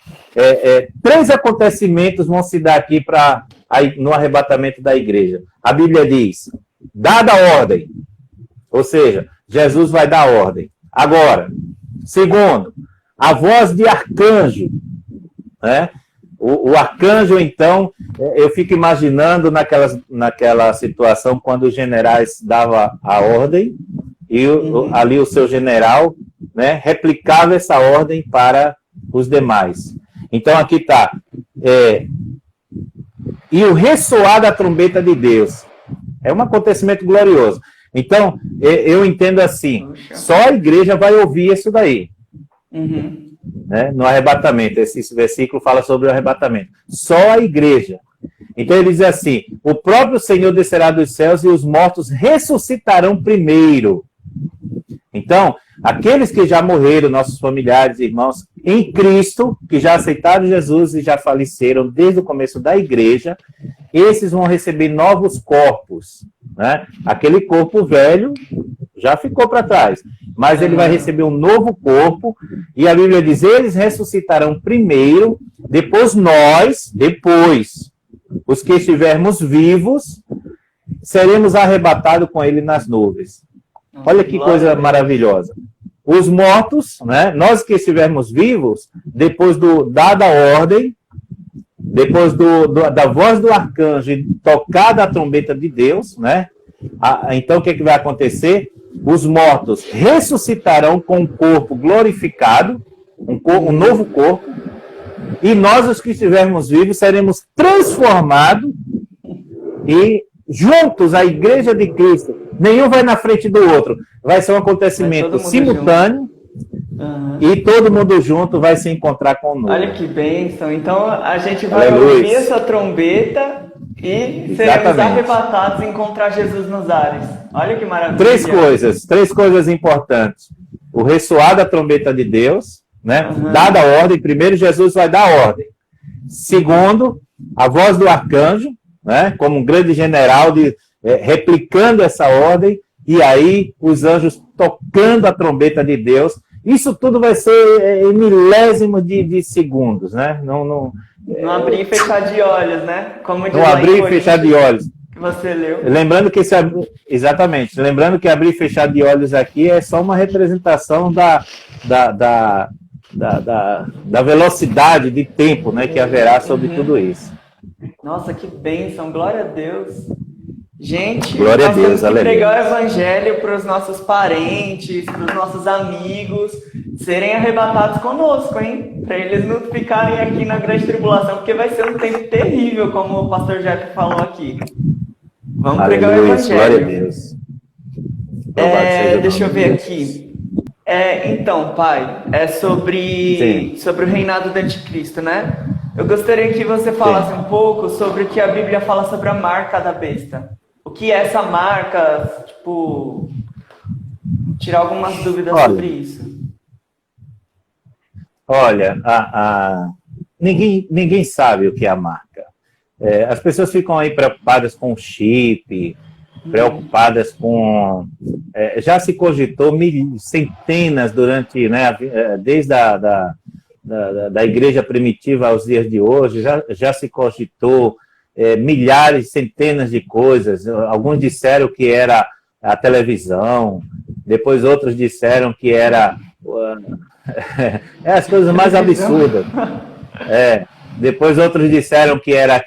3 acontecimentos vão se dar aqui no arrebatamento da igreja. A Bíblia diz, dada a ordem, ou seja, Jesus vai dar ordem. Agora, segundo, a voz de arcanjo, né? O arcanjo, então, eu fico imaginando naquela situação quando os generais davam a ordem e ali o seu general, né, replicava essa ordem para os demais. Então, aqui está. E o ressoar da trombeta de Deus. É um acontecimento glorioso. Então, eu entendo assim, só a igreja vai ouvir isso daí. Uhum. Né, no arrebatamento, esse versículo fala sobre o arrebatamento. Só a igreja. Então ele diz assim, o próprio Senhor descerá dos céus e os mortos ressuscitarão primeiro. Então, aqueles que já morreram, nossos familiares e irmãos, em Cristo, que já aceitaram Jesus e já faleceram desde o começo da igreja, esses vão receber novos corpos. Né? Aquele corpo velho já ficou para trás, mas ele vai receber um novo corpo, e a Bíblia diz, eles ressuscitarão primeiro, depois os que estivermos vivos, seremos arrebatados com ele nas nuvens. Olha que coisa maravilhosa. Os mortos, né, nós que estivermos vivos, depois dada a ordem, depois da voz do arcanjo e tocada a trombeta de Deus, né, então o que vai acontecer? Os mortos ressuscitarão com um corpo glorificado, um novo corpo, e nós, os que estivermos vivos, seremos transformados e juntos, a igreja de Cristo, nenhum vai na frente do outro, vai ser um acontecimento simultâneo, e todo mundo junto vai se encontrar com nós. Olha que bênção, então a gente vai ouvir essa trombeta e seremos arrebatados e encontrar Jesus nos ares. Olha que maravilha. Três coisas importantes. O ressoar da trombeta de Deus, né? Dada a ordem, primeiro Jesus vai dar a ordem. Segundo, a voz do arcanjo, né? Como um grande general replicando essa ordem, e aí os anjos tocando a trombeta de Deus. Isso tudo vai ser em milésimos de segundos, né? Não abrir e fechar de olhos, né? Como diz não abrir e fechar de olhos. Que você leu. Lembrando que exatamente. Lembrando que abrir e fechar de olhos aqui é só uma representação da velocidade de tempo, né, que haverá sobre tudo isso. Nossa, que bênção, glória a Deus. Gente, glória nós a Deus, temos que pregar o evangelho para os nossos parentes, para os nossos amigos, serem arrebatados conosco, hein? Para eles não ficarem aqui na grande tribulação, porque vai ser um tempo terrível, como o pastor Jeff falou aqui. Vamos pregar o evangelho. Glória a Deus. Deixa eu ver aqui. Então, pai, é sobre o reinado do anticristo, né? Eu gostaria que você falasse um pouco sobre o que a Bíblia fala sobre a marca da besta. O que é essa marca? Tipo, tirar algumas dúvidas sobre isso. Olha, ninguém sabe o que é a marca. As pessoas ficam aí preocupadas com o chip, preocupadas com... já se cogitou centenas durante, né, desde da igreja primitiva aos dias de hoje, já se cogitou milhares, centenas de coisas. Alguns disseram que era a televisão, depois outros disseram que era as coisas mais absurdas. Depois outros disseram que era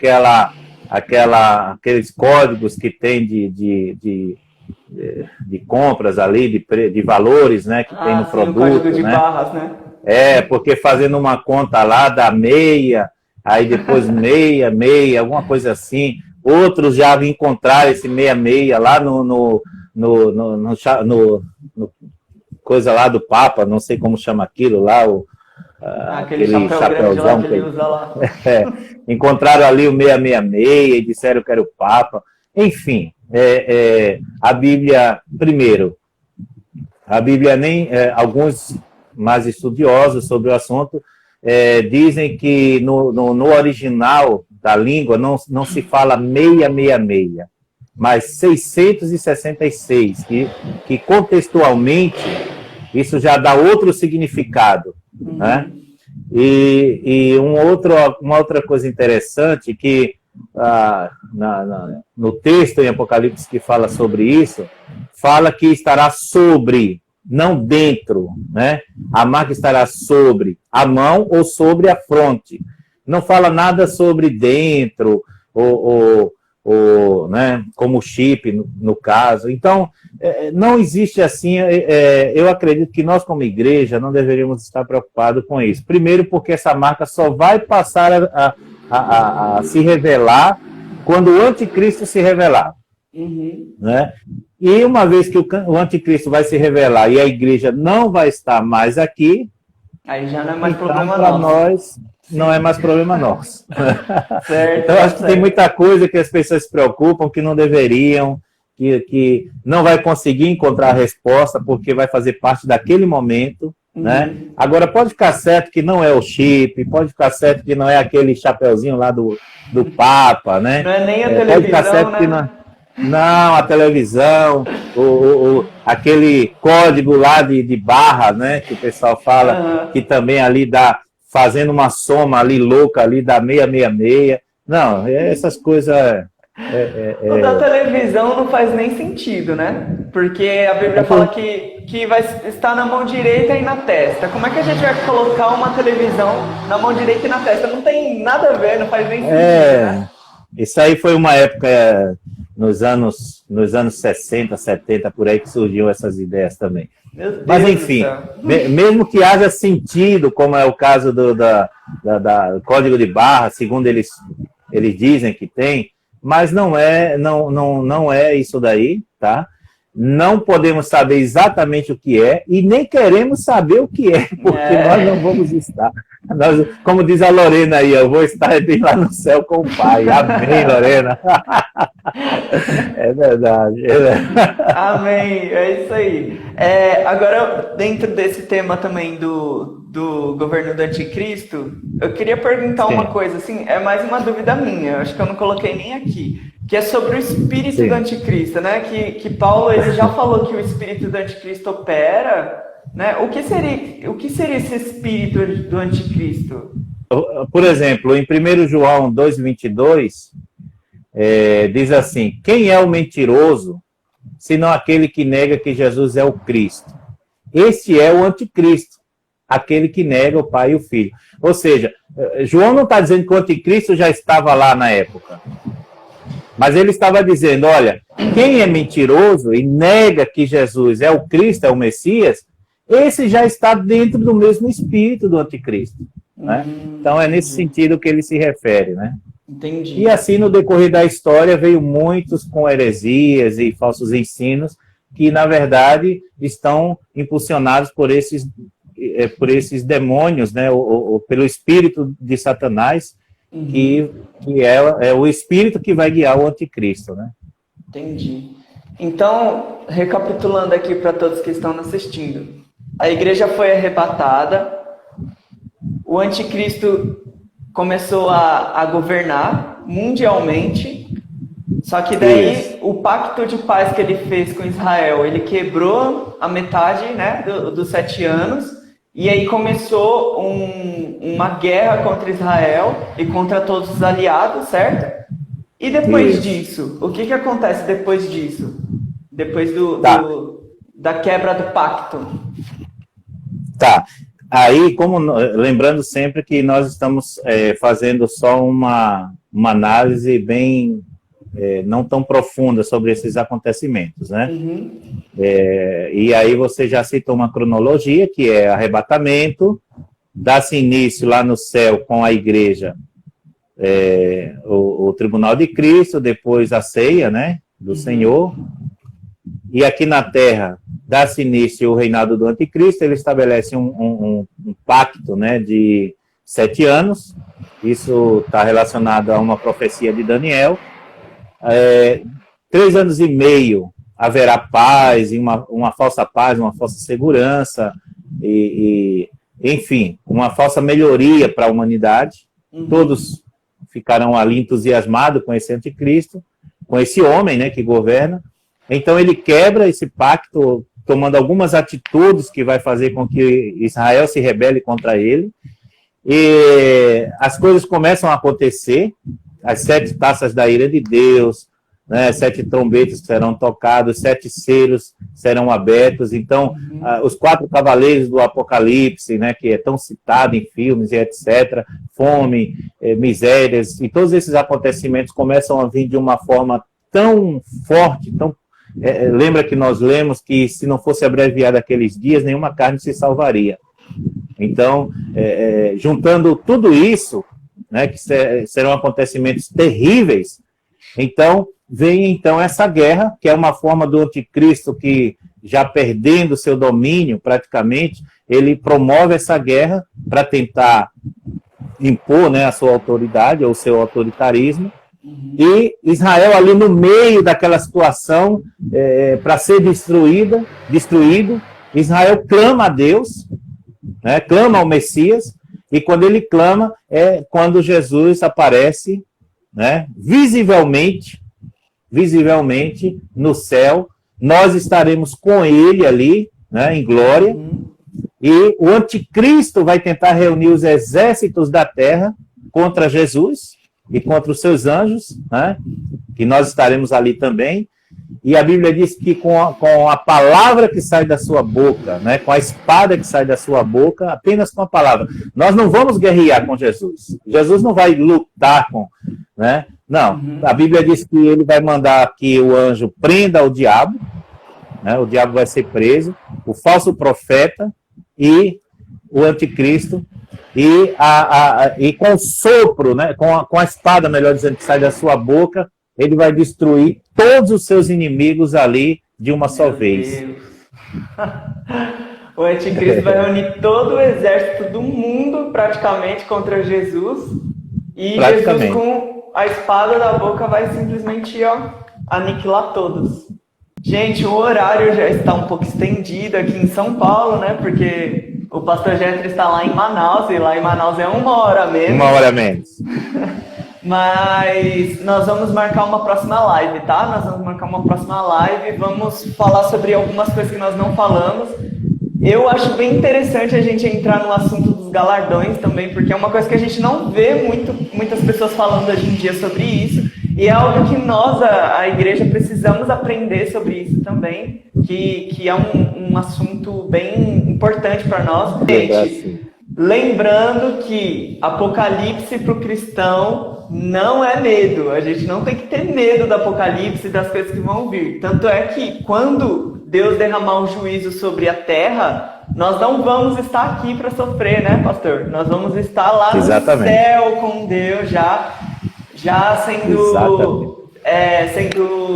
aqueles códigos que tem de compras ali, de valores, né, que tem no produto. O código de barras, né? Porque fazendo uma conta lá dá meia, aí depois meia, alguma coisa assim. Outros já encontraram esse meia lá no coisa lá do Papa, não sei como chama aquilo lá, aquele chapéuzão que ele usa lá. Encontraram ali o 666 e disseram que era o Papa. Enfim, a Bíblia, primeiro, alguns mais estudiosos sobre o assunto dizem que no original da língua não se fala 666, mas 666, que contextualmente isso já dá outro significado, né? E uma outra coisa interessante que no texto em Apocalipse que fala sobre isso, fala que estará sobre, não dentro, né? A marca estará sobre a mão ou sobre a fronte. Não fala nada sobre dentro, né, como chip, no caso. Então, não existe assim, eu acredito que nós, como igreja, não deveríamos estar preocupados com isso. Primeiro, porque essa marca só vai passar a se revelar quando o anticristo se revelar. Né? E uma vez que o anticristo vai se revelar e a igreja não vai estar mais aqui, aí já não é mais então, problema para nosso. nós, não é mais problema nosso. Certo, então, acho que tem muita coisa que as pessoas se preocupam, que não deveriam, que não vai conseguir encontrar a resposta, porque vai fazer parte daquele momento. Né? Agora, pode ficar certo que não é o chip, pode ficar certo que não é aquele chapeuzinho lá do Papa, né? Não é nem a televisão, pode ficar certo, né? Que não, a televisão, aquele código lá de barra, né? Que o pessoal fala, que também ali dá, fazendo uma soma ali louca, ali dá 666. Não, essas coisas... O da televisão não faz nem sentido, né? Porque a Bíblia fala que vai estar na mão direita e na testa. Como é que a gente vai colocar uma televisão na mão direita e na testa? Não tem nada a ver, não faz nem sentido, né? Isso aí foi uma época, nos anos 60, 70, por aí que surgiam essas ideias também. Mas, enfim, mesmo que haja sentido, como é o caso do código de barra, segundo eles dizem que tem, mas não é isso daí, tá? Não podemos saber exatamente o que é e nem queremos saber o que é, porque nós não vamos estar. Nós, como diz a Lorena aí, eu vou estar lá no céu com o Pai. Amém, Lorena? É verdade. Amém, é isso aí. Agora, dentro desse tema também do governo do anticristo, eu queria perguntar uma coisa, assim, é mais uma dúvida minha, acho que eu não coloquei nem aqui, que é sobre o espírito do anticristo, né? Que Paulo ele já falou que o espírito do anticristo opera, né? O que seria esse espírito do anticristo? Por exemplo, em 1 João 2,22, diz assim: quem é o mentiroso, senão aquele que nega que Jesus é o Cristo? Este é o anticristo, aquele que nega o Pai e o Filho. Ou seja, João não está dizendo que o anticristo já estava lá na época, mas ele estava dizendo, olha, quem é mentiroso e nega que Jesus é o Cristo, é o Messias, esse já está dentro do mesmo espírito do anticristo. Né? Então é nesse sentido que ele se refere, né? Entendi. E assim, no decorrer da história, veio muitos com heresias e falsos ensinos que, na verdade, estão impulsionados por esses demônios, né? Ou pelo espírito de Satanás, que é o espírito que vai guiar o anticristo, né? Entendi. Então, recapitulando aqui para todos que estão assistindo, a igreja foi arrebatada, o anticristo começou a governar mundialmente, só que daí o pacto de paz que ele fez com Israel, ele quebrou a metade, né, dos 7 anos, e aí começou uma guerra contra Israel e contra todos os aliados, certo? E depois disso, o que acontece depois disso? Depois da quebra do pacto? Tá. Aí, lembrando sempre que nós estamos fazendo só uma análise bem não tão profunda sobre esses acontecimentos, né? E aí você já citou uma cronologia, que é arrebatamento, dá-se início lá no céu com a igreja, o tribunal de Cristo, depois a ceia, né, do Senhor, e aqui na terra dá-se início o reinado do anticristo, ele estabelece um pacto, né, de 7 anos, isso está relacionado a uma profecia de Daniel. 3 anos e meio haverá paz, e uma falsa paz, uma falsa segurança, enfim, uma falsa melhoria para a humanidade. Todos ficarão ali entusiasmados com esse anticristo. com esse homem, né, que governa. Então ele quebra esse pacto, tomando algumas atitudes que vai fazer com que Israel se rebele contra ele. E as coisas começam a acontecer, as 7 taças da ira de Deus, né, 7 trombetas serão tocadas, 7 selos serão abertos. Então, os 4 cavaleiros do Apocalipse, né, que é tão citado em filmes e etc., fome, misérias, e todos esses acontecimentos começam a vir de uma forma tão forte, tão lembra que nós lemos que se não fosse abreviado aqueles dias, nenhuma carne se salvaria. Então, juntando tudo isso, né, que serão acontecimentos terríveis, então vem então essa guerra, que é uma forma do anticristo que, já perdendo seu domínio praticamente, ele promove essa guerra para tentar impor, né, a sua autoridade ou o seu autoritarismo. E Israel ali no meio daquela situação, para ser destruído, Israel clama a Deus, né, clama ao Messias, e quando ele clama, é quando Jesus aparece, né, visivelmente no céu. Nós estaremos com ele ali, né, em glória, e o anticristo vai tentar reunir os exércitos da terra contra Jesus e contra os seus anjos, né, que nós estaremos ali também. E a Bíblia diz que com a palavra que sai da sua boca, né, com a espada que sai da sua boca, apenas com a palavra. Nós não vamos guerrear com Jesus. Jesus não vai lutar com... Né? Não, a Bíblia diz que ele vai mandar que o anjo prenda o diabo, né, o diabo vai ser preso, o falso profeta e o anticristo, e com o sopro, né, com a espada, melhor dizendo, que sai da sua boca, ele vai destruir todos os seus inimigos ali de uma só vez. O anticristo vai reunir todo o exército do mundo praticamente contra Jesus, e Jesus com a espada da boca vai simplesmente aniquilar todos. Gente, o horário já está um pouco estendido aqui em São Paulo, né? Porque o pastor Jetro está lá em Manaus, e lá em Manaus é 1 hora menos. 1 hora menos. Mas nós vamos marcar uma próxima live, tá? Nós vamos marcar uma próxima live, vamos falar sobre algumas coisas que nós não falamos. Eu acho bem interessante a gente entrar no assunto dos galardões também, porque é uma coisa que a gente não vê muitas pessoas falando hoje em dia sobre isso, e é algo que nós, a igreja, precisamos aprender sobre isso também, que é um assunto bem importante para nós. Gente, lembrando que Apocalipse para o cristão não é medo. A gente não tem que ter medo do Apocalipse e das coisas que vão vir. Tanto é que quando Deus derramar o juízo sobre a terra, nós não vamos estar aqui para sofrer, né, pastor? Nós vamos estar lá no céu com Deus, já sendo,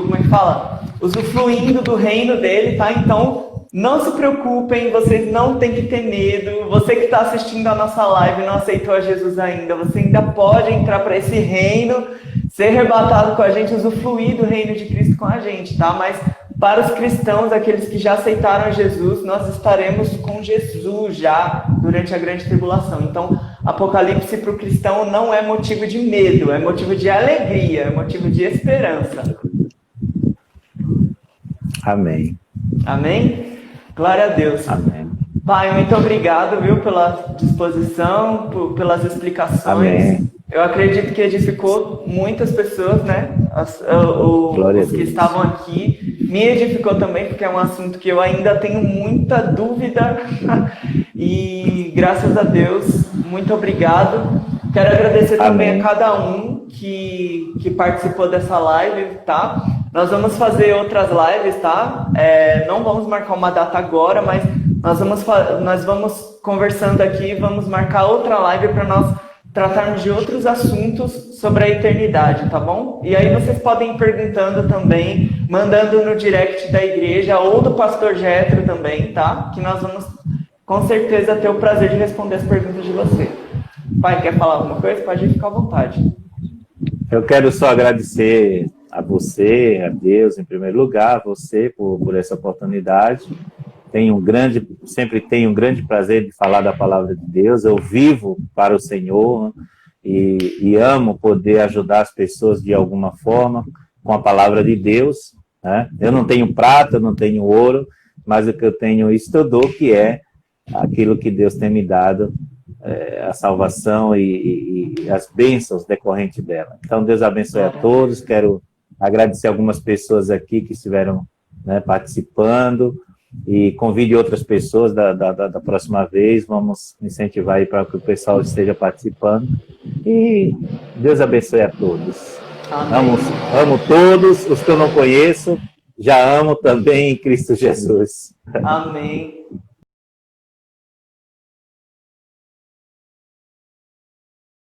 como é que fala? Usufruindo do reino dele, tá? Então, não se preocupem, vocês não têm que ter medo. Você que está assistindo a nossa live e não aceitou a Jesus ainda, você ainda pode entrar para esse reino, ser arrebatado com a gente, usufruir do reino de Cristo com a gente, tá? Mas para os cristãos, aqueles que já aceitaram Jesus, nós estaremos com Jesus já durante a grande tribulação. Então, Apocalipse para o cristão não é motivo de medo, é motivo de alegria, é motivo de esperança. Amém. Amém? Glória a Deus. Amém. Pai, muito obrigado, viu, pela disposição, pelas explicações. Amém. Eu acredito que edificou muitas pessoas, né? Os que estavam aqui. Me edificou também, porque é um assunto que eu ainda tenho muita dúvida. E graças a Deus, muito obrigado. Quero agradecer também a cada um que participou dessa live, tá? Nós vamos fazer outras lives, tá? Não vamos marcar uma data agora, mas nós vamos conversando aqui, vamos marcar outra live para nós tratarmos de outros assuntos sobre a eternidade, tá bom? E aí vocês podem ir perguntando também, mandando no direct da igreja ou do pastor Jetro também, tá? Que nós vamos, com certeza, ter o prazer de responder as perguntas de você. Pai, quer falar alguma coisa? Pode ficar à vontade. Eu quero só agradecer a você, a Deus, em primeiro lugar, a você por essa oportunidade. Sempre tenho um grande prazer de falar da palavra de Deus. Eu vivo para o Senhor e amo poder ajudar as pessoas de alguma forma, com a palavra de Deus, né? Eu não tenho prata, eu não tenho ouro, mas o que eu tenho isto eu dou, que é aquilo que Deus tem me dado, a salvação e as bênçãos decorrentes dela. Então, Deus abençoe a todos. Quero agradecer algumas pessoas aqui que estiveram, né, participando, e convide outras pessoas da próxima vez. Vamos incentivar aí para que o pessoal esteja participando. E Deus abençoe a todos. Amo todos, os que eu não conheço, já amo também em Cristo Jesus. Amém.